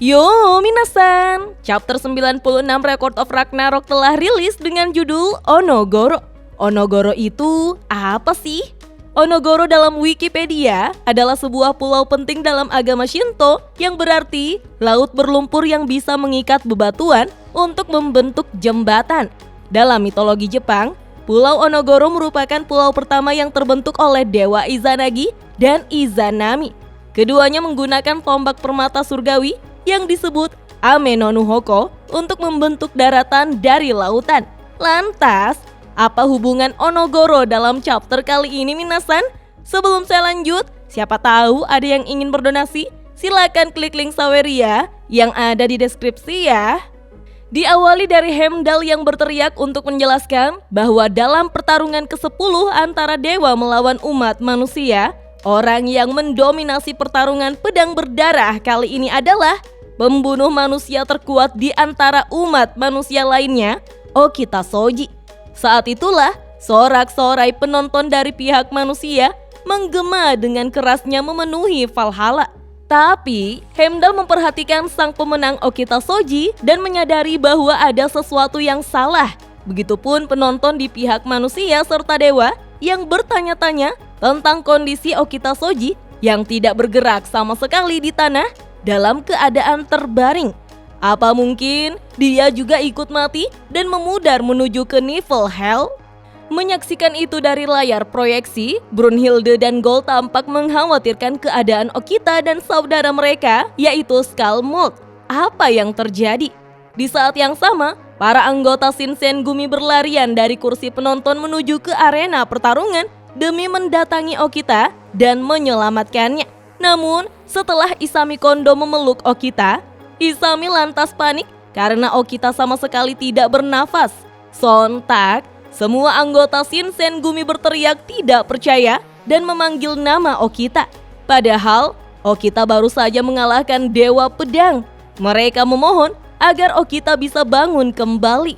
Yo minasan, chapter 96 Record of Ragnarok telah rilis dengan judul Onogoro. Onogoro itu apa sih? Onogoro dalam Wikipedia adalah sebuah pulau penting dalam agama Shinto yang berarti laut berlumpur yang bisa mengikat bebatuan untuk membentuk jembatan. Dalam mitologi Jepang, Pulau Onogoro merupakan pulau pertama yang terbentuk oleh Dewa Izanagi dan Izanami. Keduanya menggunakan tombak permata surgawi yang disebut Ame no Nuhoko untuk membentuk daratan dari lautan. Lantas, apa hubungan Onogoro dalam chapter kali ini minasan? Sebelum saya lanjut, siapa tahu ada yang ingin berdonasi? Silakan klik link Saweria yang ada di deskripsi ya. Diawali dari Heimdall yang berteriak untuk menjelaskan bahwa dalam pertarungan ke-10 antara dewa melawan umat manusia, orang yang mendominasi pertarungan pedang berdarah kali ini adalah pembunuh manusia terkuat di antara umat manusia lainnya, Okita Soji. Saat itulah sorak-sorai penonton dari pihak manusia menggema dengan kerasnya memenuhi Valhalla. Tapi Heimdall memperhatikan sang pemenang Okita Soji dan menyadari bahwa ada sesuatu yang salah. Begitupun penonton di pihak manusia serta dewa yang bertanya-tanya tentang kondisi Okita Soji yang tidak bergerak sama sekali di tanah dalam keadaan terbaring. Apa mungkin dia juga ikut mati dan memudar menuju ke Niflhel? Menyaksikan itu dari layar proyeksi, Brunhilde dan Gold tampak mengkhawatirkan keadaan Okita dan saudara mereka, yaitu Skalmold. Apa yang terjadi? Di saat yang sama, para anggota Shinsengumi berlarian dari kursi penonton menuju ke arena pertarungan demi mendatangi Okita dan menyelamatkannya. Namun, setelah Isami Kondo memeluk Okita, Isami lantas panik karena Okita sama sekali tidak bernafas. Sontak, semua anggota Shinsengumi berteriak tidak percaya dan memanggil nama Okita. Padahal, Okita baru saja mengalahkan Dewa Pedang. Mereka memohon agar Okita bisa bangun kembali.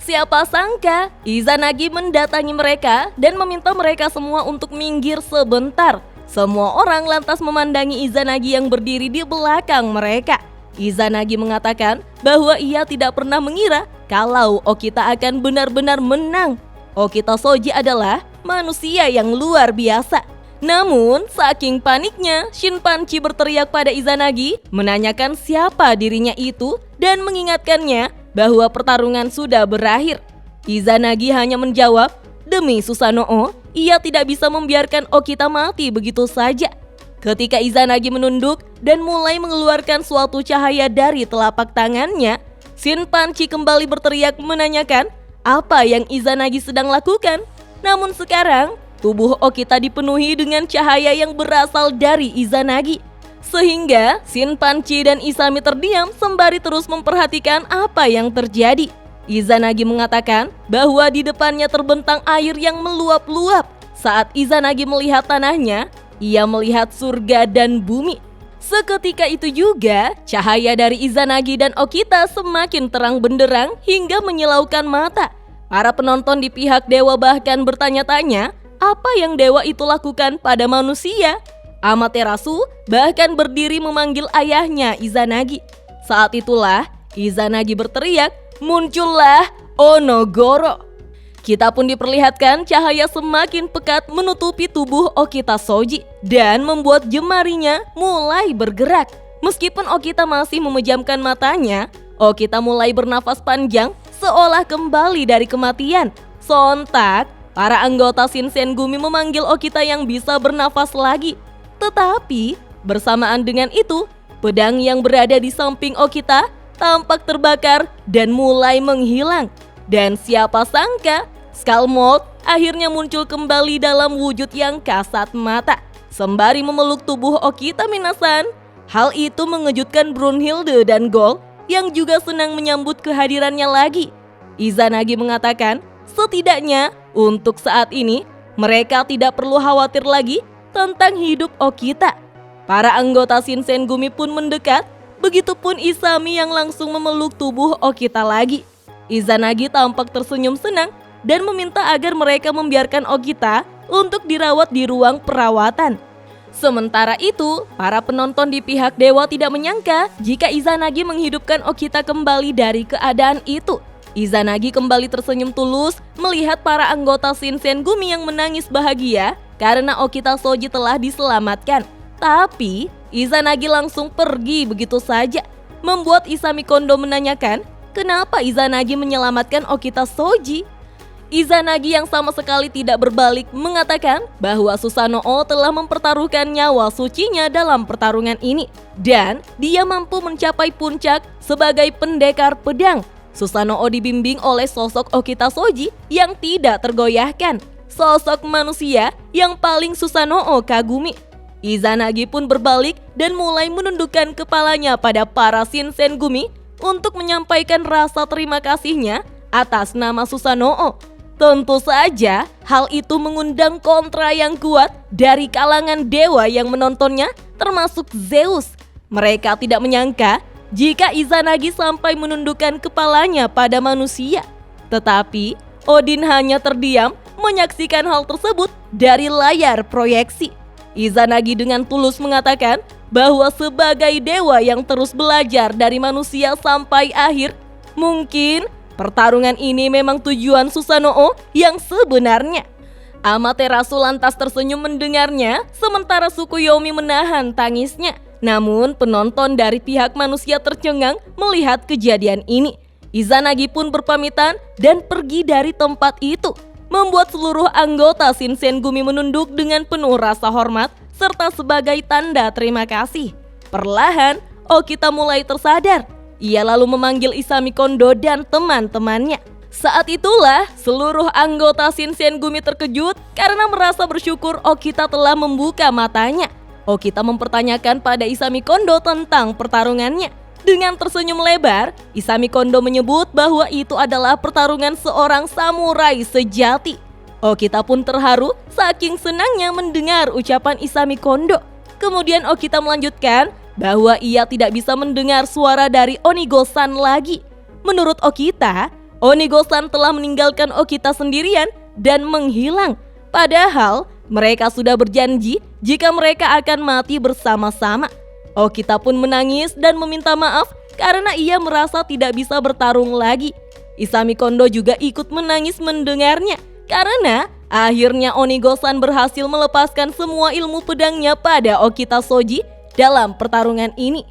Siapa sangka, Izanagi mendatangi mereka dan meminta mereka semua untuk minggir sebentar. Semua orang lantas memandangi Izanagi yang berdiri di belakang mereka. Izanagi mengatakan bahwa ia tidak pernah mengira kalau Okita akan benar-benar menang. Okita Soji adalah manusia yang luar biasa. Namun, saking paniknya, Shinpanchi berteriak pada Izanagi, menanyakan siapa dirinya itu dan mengingatkannya bahwa pertarungan sudah berakhir. Izanagi hanya menjawab, demi Susanoo, ia tidak bisa membiarkan Okita mati begitu saja. Ketika Izanagi menunduk dan mulai mengeluarkan suatu cahaya dari telapak tangannya, Shinpanchi kembali berteriak menanyakan apa yang Izanagi sedang lakukan. Namun sekarang, tubuh Okita dipenuhi dengan cahaya yang berasal dari Izanagi. Sehingga Shinpanchi dan Isami terdiam sembari terus memperhatikan apa yang terjadi. Izanagi mengatakan bahwa di depannya terbentang air yang meluap-luap. Saat Izanagi melihat tanahnya, ia melihat surga dan bumi. Seketika itu juga, cahaya dari Izanagi dan Okita semakin terang benderang hingga menyilaukan mata. Para penonton di pihak dewa bahkan bertanya-tanya, apa yang dewa itu lakukan pada manusia? Amaterasu bahkan berdiri memanggil ayahnya Izanagi. Saat itulah, Izanagi berteriak, muncullah Onogoro. Kita pun diperlihatkan cahaya semakin pekat menutupi tubuh Okita Soji dan membuat jemarinya mulai bergerak. Meskipun Okita masih memejamkan matanya, Okita mulai bernafas panjang seolah kembali dari kematian. Sontak, para anggota Shinsengumi memanggil Okita yang bisa bernafas lagi. Tetapi, bersamaan dengan itu, pedang yang berada di samping Okita tampak terbakar dan mulai menghilang. Dan siapa sangka, Skalmold akhirnya muncul kembali dalam wujud yang kasat mata, sembari memeluk tubuh Okita minasan. Hal itu mengejutkan Brunhilde dan Gold yang juga senang menyambut kehadirannya lagi. Izanagi mengatakan, setidaknya untuk saat ini mereka tidak perlu khawatir lagi tentang hidup Okita. Para anggota Shinsengumi pun mendekat, begitupun Isami yang langsung memeluk tubuh Okita lagi. Izanagi tampak tersenyum senang dan meminta agar mereka membiarkan Okita untuk dirawat di ruang perawatan. Sementara itu, para penonton di pihak dewa tidak menyangka jika Izanagi menghidupkan Okita kembali dari keadaan itu. Izanagi kembali tersenyum tulus melihat para anggota Shinsengumi yang menangis bahagia karena Okita Shoji telah diselamatkan. Tapi, Izanagi langsung pergi begitu saja, membuat Isami Kondo menanyakan kenapa Izanagi menyelamatkan Okita Shoji. Izanagi yang sama sekali tidak berbalik mengatakan bahwa Susanoo telah mempertaruhkan nyawa sucinya dalam pertarungan ini dan dia mampu mencapai puncak sebagai pendekar pedang. Susanoo dibimbing oleh sosok Okita Shoji yang tidak tergoyahkan, sosok manusia yang paling Susanoo kagumi. Izanagi pun berbalik dan mulai menundukkan kepalanya pada para Shinsengumi untuk menyampaikan rasa terima kasihnya atas nama Susanoo. Tentu saja hal itu mengundang kontra yang kuat dari kalangan dewa yang menontonnya, termasuk Zeus. Mereka tidak menyangka jika Izanagi sampai menundukkan kepalanya pada manusia. Tetapi Odin hanya terdiam menyaksikan hal tersebut dari layar proyeksi. Izanagi dengan tulus mengatakan bahwa sebagai dewa yang terus belajar dari manusia sampai akhir, mungkin pertarungan ini memang tujuan Susanoo yang sebenarnya. Amaterasu lantas tersenyum mendengarnya, sementara Tsukuyomi menahan tangisnya. Namun penonton dari pihak manusia tercengang melihat kejadian ini. Izanagi pun berpamitan dan pergi dari tempat itu, membuat seluruh anggota Shinsengumi menunduk dengan penuh rasa hormat serta sebagai tanda terima kasih. Perlahan, Okita mulai tersadar. Ia lalu memanggil Isami Kondo dan teman-temannya. Saat itulah seluruh anggota Shinsengumi terkejut karena merasa bersyukur Okita telah membuka matanya. Okita mempertanyakan pada Isami Kondo tentang pertarungannya. Dengan tersenyum lebar, Isami Kondo menyebut bahwa itu adalah pertarungan seorang samurai sejati. Okita pun terharu saking senangnya mendengar ucapan Isami Kondo. Kemudian Okita melanjutkan bahwa ia tidak bisa mendengar suara dari Onigo-san lagi. Menurut Okita, Onigo-san telah meninggalkan Okita sendirian dan menghilang. Padahal mereka sudah berjanji jika mereka akan mati bersama-sama. Okita pun menangis dan meminta maaf karena ia merasa tidak bisa bertarung lagi. Isami Kondo juga ikut menangis mendengarnya karena akhirnya Onigo-san berhasil melepaskan semua ilmu pedangnya pada Okita Shoji dalam pertarungan ini.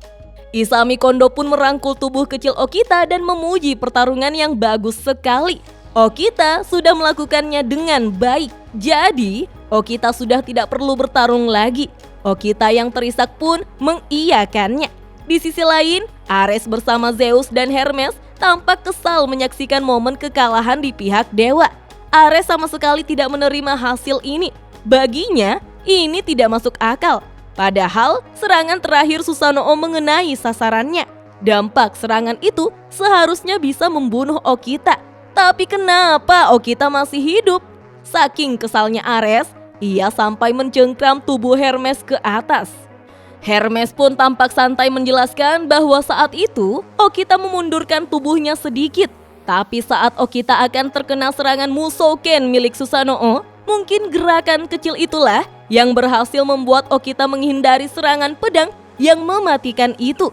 Isami Kondo pun merangkul tubuh kecil Okita dan memuji pertarungan yang bagus sekali. Okita sudah melakukannya dengan baik. Jadi, Okita sudah tidak perlu bertarung lagi. Okita yang terisak pun mengiyakannya. Di sisi lain, Ares bersama Zeus dan Hermes tampak kesal menyaksikan momen kekalahan di pihak dewa. Ares sama sekali tidak menerima hasil ini. Baginya, ini tidak masuk akal. Padahal serangan terakhir Susanoo mengenai sasarannya. Dampak serangan itu seharusnya bisa membunuh Okita. Tapi kenapa Okita masih hidup? Saking kesalnya Ares, ia sampai mencengkram tubuh Hermes ke atas. Hermes pun tampak santai menjelaskan bahwa saat itu Okita memundurkan tubuhnya sedikit. Tapi saat Okita akan terkena serangan Musouken milik Susanoo, mungkin gerakan kecil itulah yang berhasil membuat Okita menghindari serangan pedang yang mematikan itu.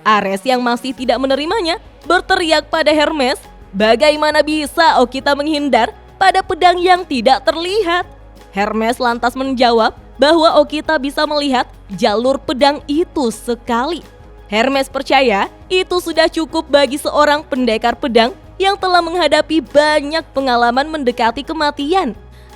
Ares yang masih tidak menerimanya berteriak pada Hermes, bagaimana bisa Okita menghindar pada pedang yang tidak terlihat? Hermes lantas menjawab bahwa Okita bisa melihat jalur pedang itu sekali. Hermes percaya itu sudah cukup bagi seorang pendekar pedang yang telah menghadapi banyak pengalaman mendekati kematian.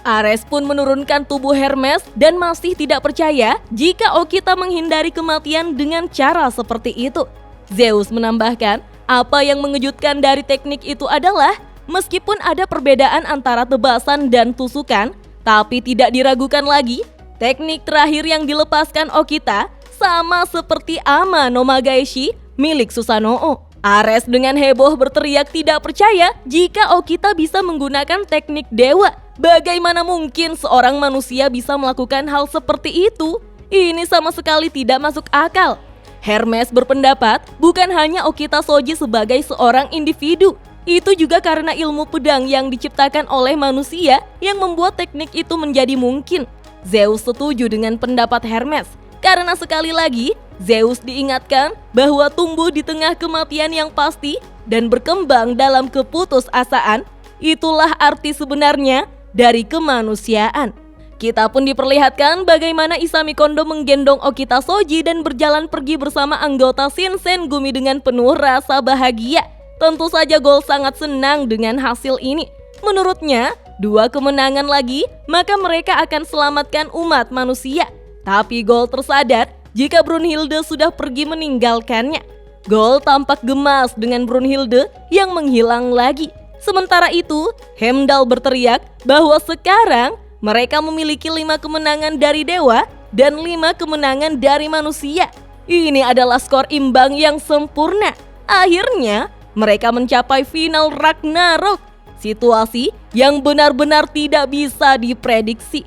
Ares pun menurunkan tubuh Hermes dan masih tidak percaya jika Okita menghindari kematian dengan cara seperti itu. Zeus menambahkan, apa yang mengejutkan dari teknik itu adalah meskipun ada perbedaan antara tebasan dan tusukan, tapi tidak diragukan lagi, teknik terakhir yang dilepaskan Okita sama seperti Ama no Magaeshi milik Susanoo. Ares dengan heboh berteriak tidak percaya jika Okita bisa menggunakan teknik dewa. Bagaimana mungkin seorang manusia bisa melakukan hal seperti itu? Ini sama sekali tidak masuk akal. Hermes berpendapat bukan hanya Okita Shoji sebagai seorang individu. Itu juga karena ilmu pedang yang diciptakan oleh manusia yang membuat teknik itu menjadi mungkin. Zeus setuju dengan pendapat Hermes karena sekali lagi Zeus diingatkan bahwa tumbuh di tengah kematian yang pasti dan berkembang dalam keputusasaan, itulah arti sebenarnya dari kemanusiaan. Kita pun diperlihatkan bagaimana Isami Kondo menggendong Okita Soji dan berjalan pergi bersama anggota Shinsengumi dengan penuh rasa bahagia. Tentu saja Gold sangat senang dengan hasil ini. Menurutnya, 2 kemenangan lagi maka mereka akan selamatkan umat manusia. Tapi Gold tersadar jika Brunhilde sudah pergi meninggalkannya. Gold tampak gemas dengan Brunhilde yang menghilang lagi. Sementara itu, Heimdall berteriak bahwa sekarang mereka memiliki 5 kemenangan dari dewa dan 5 kemenangan dari manusia. Ini adalah skor imbang yang sempurna. Akhirnya, mereka mencapai final Ragnarok. Situasi yang benar-benar tidak bisa diprediksi.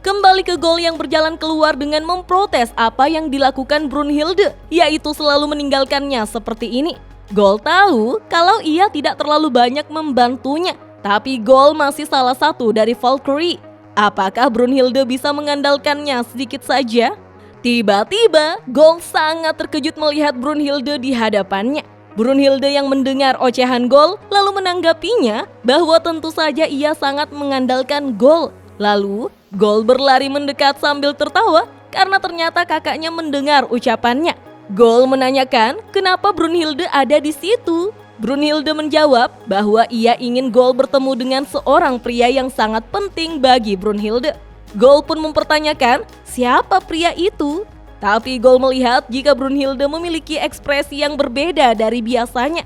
Kembali ke Gold yang berjalan keluar dengan memprotes apa yang dilakukan Brunhilde, yaitu selalu meninggalkannya seperti ini. Gold tahu kalau ia tidak terlalu banyak membantunya, tapi Gold masih salah satu dari Valkyrie. Apakah Brunhilde bisa mengandalkannya sedikit saja? Tiba-tiba, Gold sangat terkejut melihat Brunhilde di hadapannya. Brunhilde yang mendengar ocehan Gold lalu menanggapinya bahwa tentu saja ia sangat mengandalkan Gold. Lalu, Gold berlari mendekat sambil tertawa karena ternyata kakaknya mendengar ucapannya. Gold menanyakan kenapa Brunhilde ada di situ. Brunhilde menjawab bahwa ia ingin Gold bertemu dengan seorang pria yang sangat penting bagi Brunhilde. Gold pun mempertanyakan siapa pria itu. Tapi Gold melihat jika Brunhilde memiliki ekspresi yang berbeda dari biasanya.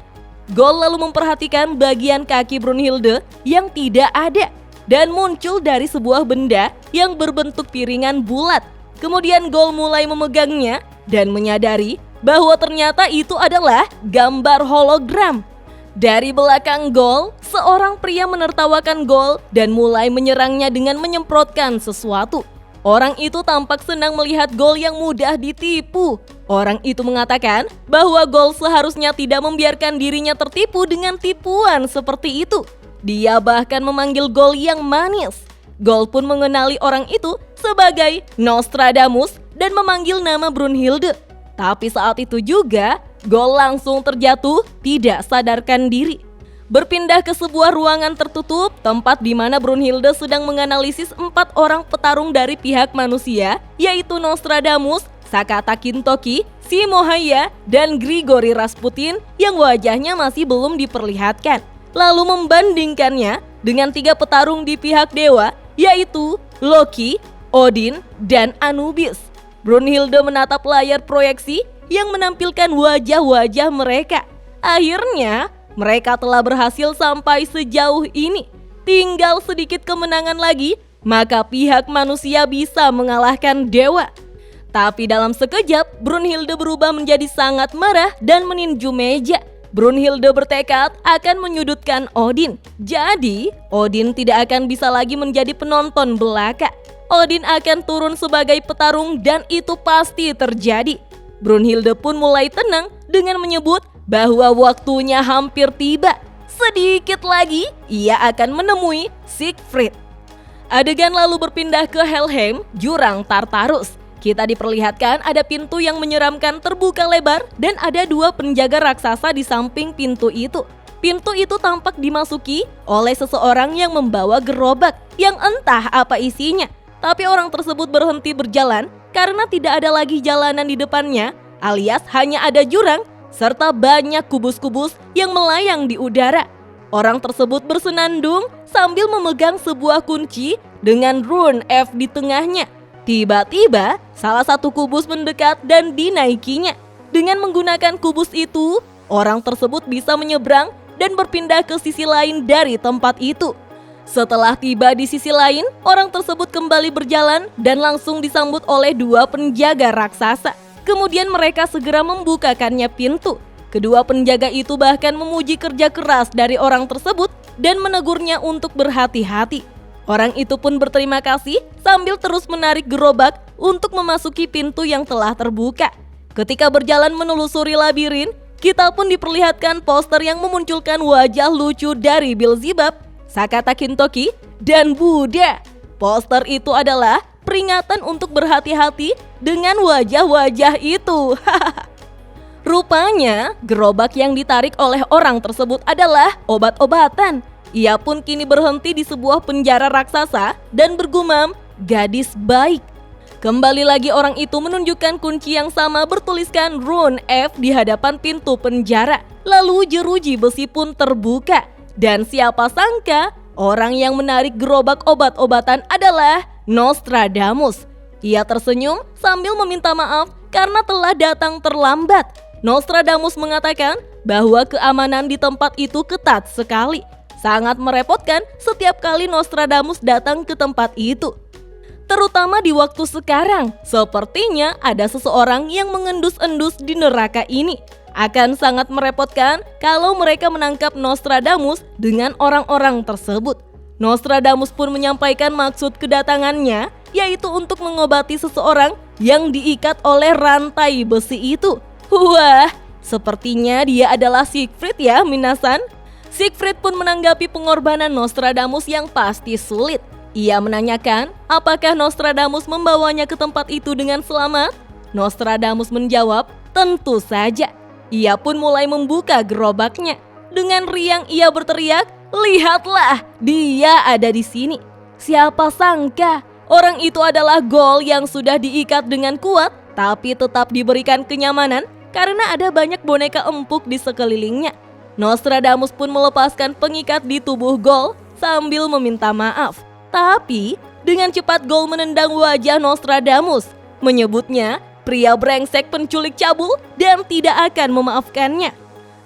Gold lalu memperhatikan bagian kaki Brunhilde yang tidak ada dan muncul dari sebuah benda yang berbentuk piringan bulat. Kemudian Gold mulai memegangnya dan menyadari bahwa ternyata itu adalah gambar hologram. Dari belakang Gold, seorang pria menertawakan Gold dan mulai menyerangnya dengan menyemprotkan sesuatu. Orang itu tampak senang melihat Gold yang mudah ditipu. Orang itu mengatakan bahwa Gold seharusnya tidak membiarkan dirinya tertipu dengan tipuan seperti itu. Dia bahkan memanggil Gold yang manis. Gold pun mengenali orang itu sebagai Nostradamus dan memanggil nama Brunhilde. Tapi saat itu juga, Gold langsung terjatuh, tidak sadarkan diri. Berpindah ke sebuah ruangan tertutup, tempat di mana Brunhilde sedang menganalisis 4 orang petarung dari pihak manusia, yaitu Nostradamus, Sakata Kintoki, Shimohaya, dan Grigori Rasputin yang wajahnya masih belum diperlihatkan. Lalu membandingkannya dengan 3 petarung di pihak dewa, yaitu Loki, Odin, dan Anubis. Brunhilde menatap layar proyeksi yang menampilkan wajah-wajah mereka. Akhirnya, mereka telah berhasil sampai sejauh ini. Tinggal sedikit kemenangan lagi, maka pihak manusia bisa mengalahkan dewa. Tapi dalam sekejap, Brunhilde berubah menjadi sangat marah dan meninju meja. Brunhilde bertekad akan menyudutkan Odin. Jadi, Odin tidak akan bisa lagi menjadi penonton belaka. Odin akan turun sebagai petarung dan itu pasti terjadi. Brunhilde pun mulai tenang dengan menyebut bahwa waktunya hampir tiba. Sedikit lagi, ia akan menemui Siegfried. Adegan lalu berpindah ke Helheim, jurang Tartarus. Kita diperlihatkan ada pintu yang menyeramkan terbuka lebar dan ada 2 penjaga raksasa di samping pintu itu. Pintu itu tampak dimasuki oleh seseorang yang membawa gerobak yang entah apa isinya. Tapi orang tersebut berhenti berjalan karena tidak ada lagi jalanan di depannya, alias hanya ada jurang serta banyak kubus-kubus yang melayang di udara. Orang tersebut bersenandung sambil memegang sebuah kunci dengan rune F di tengahnya. Tiba-tiba, salah satu kubus mendekat dan dinaikinya. Dengan menggunakan kubus itu, orang tersebut bisa menyeberang dan berpindah ke sisi lain dari tempat itu. Setelah tiba di sisi lain, orang tersebut kembali berjalan dan langsung disambut oleh 2 penjaga raksasa. Kemudian mereka segera membukakannya pintu. Kedua penjaga itu bahkan memuji kerja keras dari orang tersebut dan menegurnya untuk berhati-hati. Orang itu pun berterima kasih sambil terus menarik gerobak untuk memasuki pintu yang telah terbuka. Ketika berjalan menelusuri labirin, kita pun diperlihatkan poster yang memunculkan wajah lucu dari Beelzebub, Sakata Kintoki, dan Buddha. Poster itu adalah peringatan untuk berhati-hati dengan wajah-wajah itu. Rupanya, gerobak yang ditarik oleh orang tersebut adalah obat-obatan. Ia pun kini berhenti di sebuah penjara raksasa dan bergumam, "Gadis baik." Kembali lagi orang itu menunjukkan kunci yang sama bertuliskan rune F di hadapan pintu penjara. Lalu jeruji besi pun terbuka. Dan siapa sangka, orang yang menarik gerobak obat-obatan adalah Nostradamus. Ia tersenyum sambil meminta maaf karena telah datang terlambat. Nostradamus mengatakan bahwa keamanan di tempat itu ketat sekali. Sangat merepotkan setiap kali Nostradamus datang ke tempat itu. Terutama di waktu sekarang, sepertinya ada seseorang yang mengendus-endus di neraka ini. Akan sangat merepotkan kalau mereka menangkap Nostradamus dengan orang-orang tersebut. Nostradamus pun menyampaikan maksud kedatangannya, yaitu untuk mengobati seseorang yang diikat oleh rantai besi itu. Wah, sepertinya dia adalah Siegfried ya, minasan. Siegfried pun menanggapi pengorbanan Nostradamus yang pasti sulit. Ia menanyakan apakah Nostradamus membawanya ke tempat itu dengan selamat. Nostradamus menjawab, tentu saja. Ia pun mulai membuka gerobaknya. Dengan riang ia berteriak, "Lihatlah, dia ada di sini." Siapa sangka orang itu adalah Ghoul yang sudah diikat dengan kuat, tapi tetap diberikan kenyamanan karena ada banyak boneka empuk di sekelilingnya. Nostradamus pun melepaskan pengikat di tubuh Ghoul sambil meminta maaf. Tapi dengan cepat Ghoul menendang wajah Nostradamus, menyebutnya pria brengsek penculik cabul dan tidak akan memaafkannya.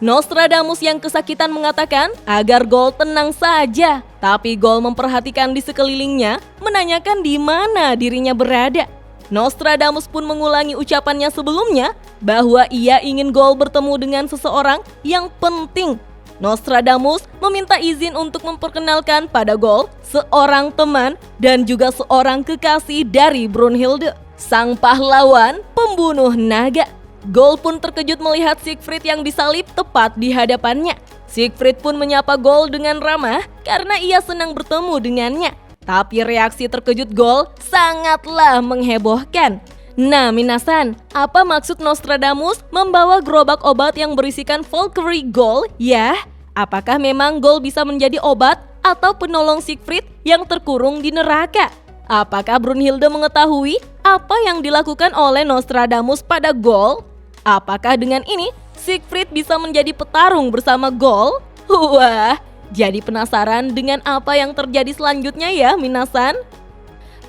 Nostradamus yang kesakitan mengatakan agar Ghoul tenang saja, tapi Ghoul memperhatikan di sekelilingnya, menanyakan di mana dirinya berada. Nostradamus pun mengulangi ucapannya sebelumnya bahwa ia ingin Ghoul bertemu dengan seseorang yang penting. Nostradamus meminta izin untuk memperkenalkan pada Ghoul seorang teman dan juga seorang kekasih dari Brunhilde, sang pahlawan pembunuh naga. Ghoul pun terkejut melihat Siegfried yang disalib tepat di hadapannya. Siegfried pun menyapa Ghoul dengan ramah karena ia senang bertemu dengannya. Tapi reaksi terkejut Ghoul sangatlah menghebohkan. Nah, minasan, apa maksud Nostradamus membawa gerobak obat yang berisikan Valkyrie Ghoul ya? Apakah memang Ghoul bisa menjadi obat atau penolong Siegfried yang terkurung di neraka? Apakah Brunhilde mengetahui apa yang dilakukan oleh Nostradamus pada Ghoul? Apakah dengan ini Siegfried bisa menjadi petarung bersama Ghoul? Wah, jadi penasaran dengan apa yang terjadi selanjutnya ya, minasan?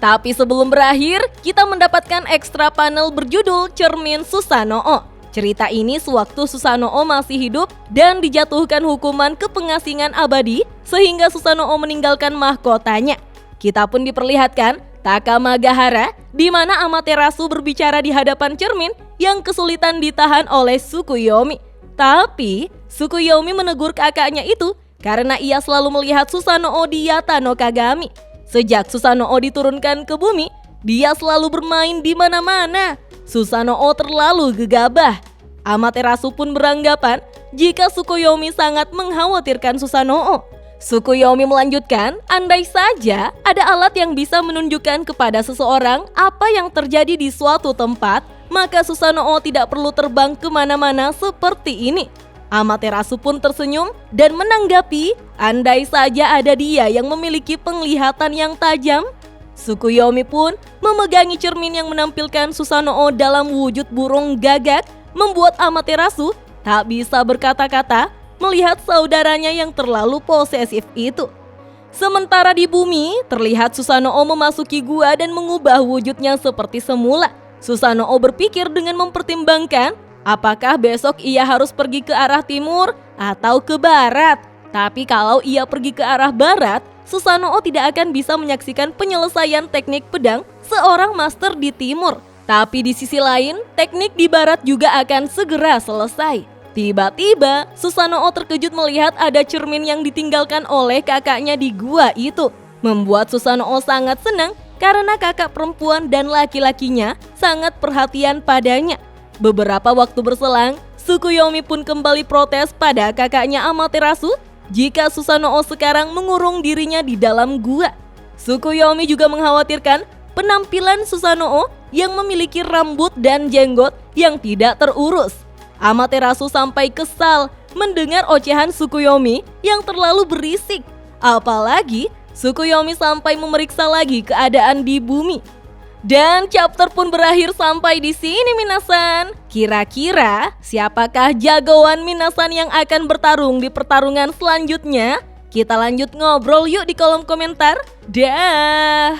Tapi sebelum berakhir, kita mendapatkan ekstra panel berjudul Cermin Susanoo. Cerita ini sewaktu Susanoo masih hidup dan dijatuhkan hukuman kepengasingan abadi sehingga Susanoo meninggalkan mahkotanya. Kita pun diperlihatkan Takamagahara di mana Amaterasu berbicara di hadapan cermin yang kesulitan ditahan oleh Tsukuyomi. Tapi Tsukuyomi menegur kakaknya itu karena ia selalu melihat Susanoo di Yata no Kagami. Sejak Susanoo diturunkan ke bumi, dia selalu bermain di mana-mana. Susanoo terlalu gegabah. Amaterasu pun beranggapan jika Tsukuyomi sangat mengkhawatirkan Susanoo. Tsukuyomi melanjutkan, andai saja ada alat yang bisa menunjukkan kepada seseorang apa yang terjadi di suatu tempat, maka Susanoo tidak perlu terbang kemana-mana seperti ini. Amaterasu pun tersenyum dan menanggapi, andai saja ada dia yang memiliki penglihatan yang tajam. Tsukuyomi pun memegangi cermin yang menampilkan Susanoo dalam wujud burung gagak, membuat Amaterasu tak bisa berkata-kata melihat saudaranya yang terlalu posesif itu. Sementara di bumi, terlihat Susanoo memasuki gua dan mengubah wujudnya seperti semula. Susanoo berpikir dengan mempertimbangkan apakah besok ia harus pergi ke arah timur atau ke barat. Tapi kalau ia pergi ke arah barat, Susanoo tidak akan bisa menyaksikan penyelesaian teknik pedang seorang master di timur. Tapi di sisi lain, teknik di barat juga akan segera selesai. Tiba-tiba, Susanoo terkejut melihat ada cermin yang ditinggalkan oleh kakaknya di gua itu. Membuat Susanoo sangat senang karena kakak perempuan dan laki-lakinya sangat perhatian padanya. Beberapa waktu berselang, Tsukuyomi pun kembali protes pada kakaknya Amaterasu jika Susanoo sekarang mengurung dirinya di dalam gua. Tsukuyomi juga mengkhawatirkan penampilan Susanoo yang memiliki rambut dan jenggot yang tidak terurus. Amaterasu sampai kesal mendengar ocehan Tsukuyomi yang terlalu berisik. Apalagi Tsukuyomi sampai memeriksa lagi keadaan di bumi. Dan chapter pun berakhir sampai di sini minasan. Kira-kira siapakah jagoan minasan yang akan bertarung di pertarungan selanjutnya? Kita lanjut ngobrol yuk di kolom komentar. Dah.